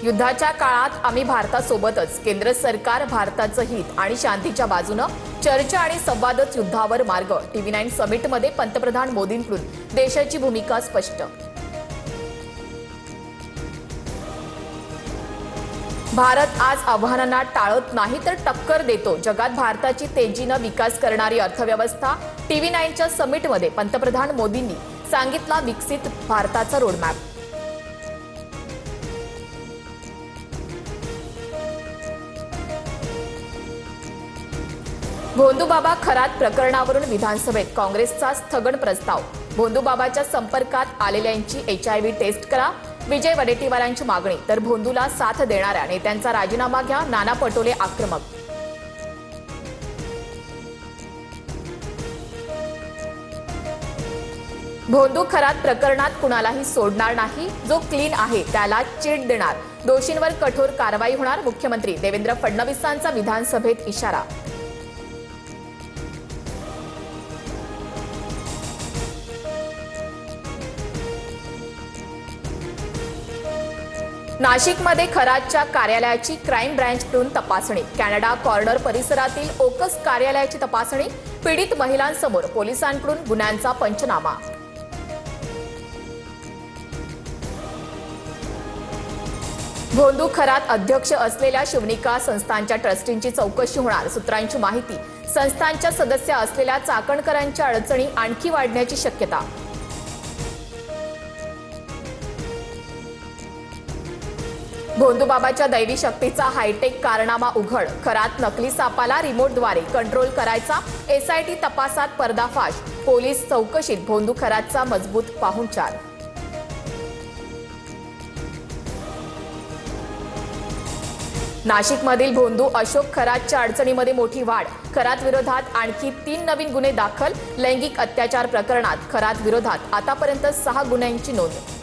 युद्धाच्या काळात आम्ही भारतासोबतच, केंद्र सरकार भारताचं हित आणि शांतीच्या बाजूनं, चर्चा आणि संवादच युद्धावर मार्ग. TV9 समिटमध्ये पंतप्रधान मोदींकडून देशाची भूमिका स्पष्ट. भारत आज आव्हानांना टाळत नाही तर टक्कर देतो. जगात भारताची तेजीनं विकास करणारी अर्थव्यवस्था. TV9च्या समिटमध्ये पंतप्रधान मोदींनी सांगितला विकसित भारताचा रोडमॅप. भोंदूबाबा खरात प्रकरणावरून विधानसभेत काँग्रेसचा स्थगन प्रस्ताव. भोंदूबाबाच्या संपर्कात आलेल्यांची HIV टेस्ट करा, विजय वडेट्टीवारांची मागणी. तर भोंदूला साथ देणाऱ्या नेत्यांचा राजीनामा घ्या, नाना पटोले आक्रमक. भोंदू खरात प्रकरणात कुणालाही सोडणार नाही. जो क्लीन आहे त्याला चिट देणार. दोषींवर कठोर कारवाई होणार. मुख्यमंत्री देवेंद्र फडणवीसांचा विधानसभेत इशारा. नाशिकमध्ये खरातच्या कार्यालयाची क्राईम ब्रँचकडून तपासणी. कॅनडा कॉर्नर परिसरातील ओकस कार्यालयाची तपासणी. पीडित महिलांसमोर पोलिसांकडून गुन्ह्यांचा पंचनामा. भोंदू खरात अध्यक्ष असलेल्या शिवनिका संस्थांच्या ट्रस्टींची चौकशी होणार. सूत्रांची माहिती, संस्थांच्या सदस्य असलेल्या चाकणकरांच्या अडचणी आणखी वाढण्याची शक्यता. भोंदूबाबाच्या दैवी शक्तीचा हायटेक कारनामा उघड. खरात नकली सापाला रिमोटद्वारे कंट्रोल करायचा. SIT तपासात पर्दाफाश. पोलीस चौकशीत भोंदू खरातचा मजबूत पाहुणचार. नाशिकमधील भोंदू अशोक खरातच्या अडचणीमध्ये मोठी वाढ. खरात विरोधात आणखी 3 नवीन गुन्हे दाखल. लैंगिक अत्याचार प्रकरणात खरात विरोधात आतापर्यंत 6 गुन्ह्यांची नोंद.